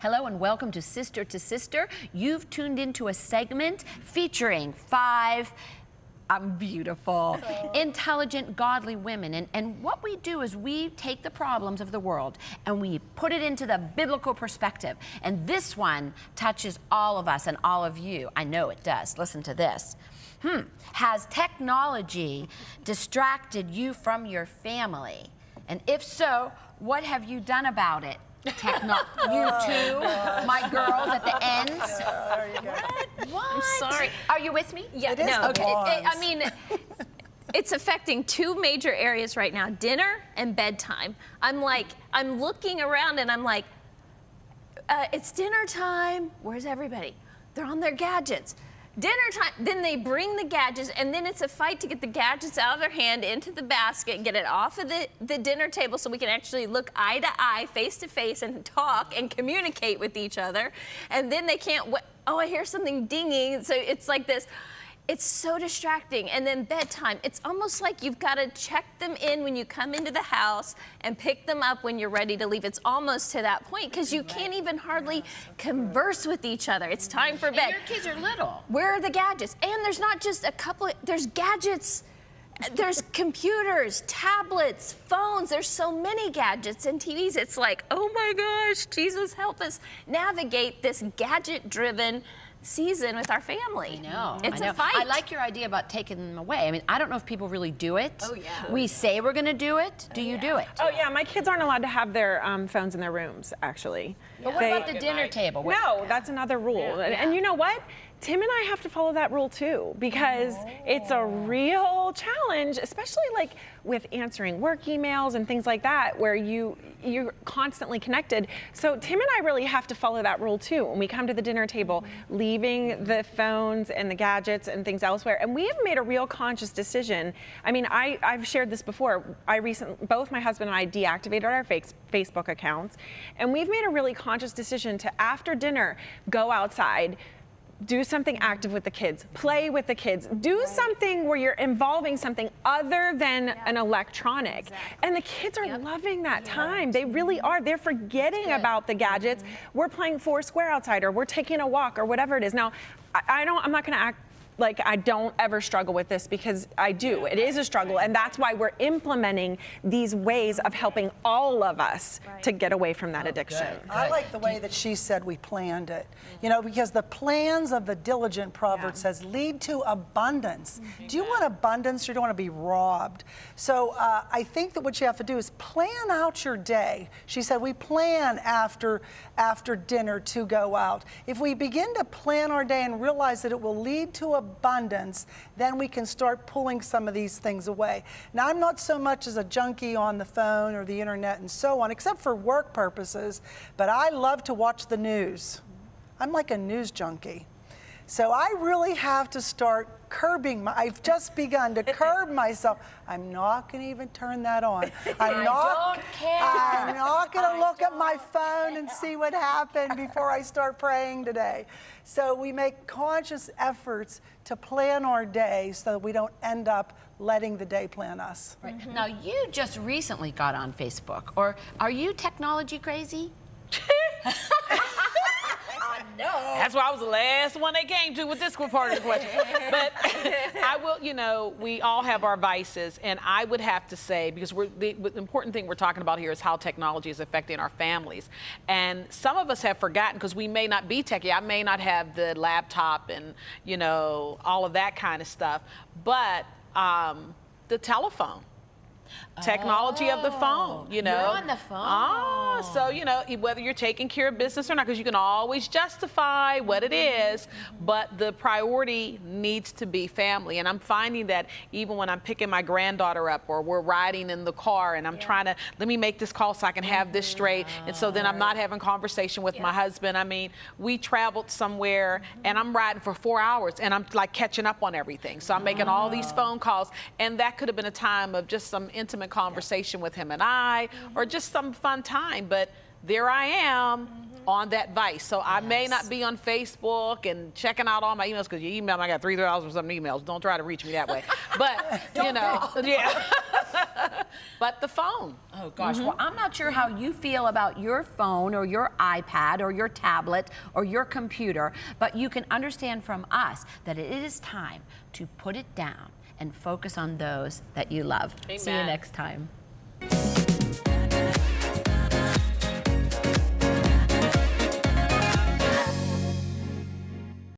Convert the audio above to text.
Hello and welcome to Sister to Sister. You've tuned into a segment featuring 5 beautiful, intelligent, godly women. And what we do is we take the problems of the world and we put it into the biblical perspective. And this one touches all of us and all of you. I know it does. Listen to this. Has technology distracted you from your family? And if so, what have you done about it? You two, my girls at the ends. There you go. What? I'm sorry. Are you with me? Yeah, It is no. the I mean, it's affecting 2 major areas right now, dinner and bedtime. I'm looking around and I'm like, it's dinner time. Where's everybody? They're on their gadgets. Dinner time, then they bring the gadgets, and then it's a fight to get the gadgets out of their hand into the basket and get it off of the dinner table so we can actually look eye to eye, face to face, and talk and communicate with each other. And then they can't, oh, I hear something dinging. So it's like this. It's so distracting. And then bedtime, it's almost like you've got to check them in when you come into the house and pick them up when you're ready to leave. It's almost to that point because you can't even hardly converse with each other. It's time for bed. And your kids are little. Where are the gadgets? And there's not just a couple, there's gadgets. There's computers, tablets, phones. There's so many gadgets and TVs. It's like, oh my gosh, Jesus, help us navigate this gadget-driven season with our family. I know. It's I know. a fight. I like your idea about taking them away. I mean, I don't know if people really do it. Oh, yeah. We say we're going to do it. Do you do it? Oh yeah, my kids aren't allowed to have their phones in their rooms, actually. But what about the dinner table? No, that's another rule. And you know what? Tim and I have to follow that rule too, because it's a real challenge, especially like with answering work emails and things like that, where you're constantly connected. So Tim and I really have to follow that rule too when we come to the dinner table, leaving the phones and the gadgets and things elsewhere. And we have made a real conscious decision. I mean, I've shared this before. Both my husband and I deactivated our Facebook accounts, and we've made a really conscious decision to, after dinner, go outside, do something active with the kids, play with the kids, do something where you're involving something other than an electronic. And the kids are loving that time. They really are. They're forgetting about the gadgets. We're playing Foursquare outside, or we're taking a walk, or whatever it is. Now, I'm not gonna act like I don't ever struggle with this, because I do. It is a struggle, and that's why we're implementing these ways of helping all of us to get away from that addiction. I like the way that she said we planned it. You know, because the plans of the diligent, Proverbs says, lead to abundance. Do you want abundance? You don't want to be robbed. So I think that what you have to do is plan out your day. She said we plan after dinner to go out. If we begin to plan our day and realize that it will lead to abundance, then we can start pulling some of these things away. Now, I'm not so much as a junkie on the phone or the internet and so on, except for work purposes, but I love to watch the news. I'm like a news junkie. So I really have to start curbing I've just begun to curb myself. I'm not going to even turn that on. I'm not going to look at my phone and see what happened before I start praying today. So we make conscious efforts to plan our day so that we don't end up letting the day plan us. Right. Now, you just recently got on Facebook, or are you technology crazy? That's why I was the last one they came to with this part of the question. But I will, you know, we all have our vices, and I would have to say, because the important thing we're talking about here is how technology is affecting our families. And some of us have forgotten, because we may not be techie. I may not have the laptop and, you know, all of that kind of stuff, but the telephone. Technology of the phone, you know. You're on the phone. So, you know, whether you're taking care of business or not, because you can always justify what it is, but the priority needs to be family. And I'm finding that even when I'm picking my granddaughter up, or we're riding in the car and I'm trying to, let me make this call so I can have this straight. And so then I'm not having conversation with my husband. I mean, we traveled somewhere and I'm riding for 4 hours and I'm like catching up on everything. So I'm making all these phone calls, and that could have been a time of just some intimate conversation with him and I, or just some fun time, but there I am on that vice. So I may not be on Facebook and checking out all my emails, because you email me, I got 3,000 or something emails. Don't try to reach me that way. But, you know, but the phone. Oh gosh, well, I'm not sure how you feel about your phone or your iPad or your tablet or your computer, but you can understand from us that it is time to put it down and focus on those that you love. See you Amen. next time.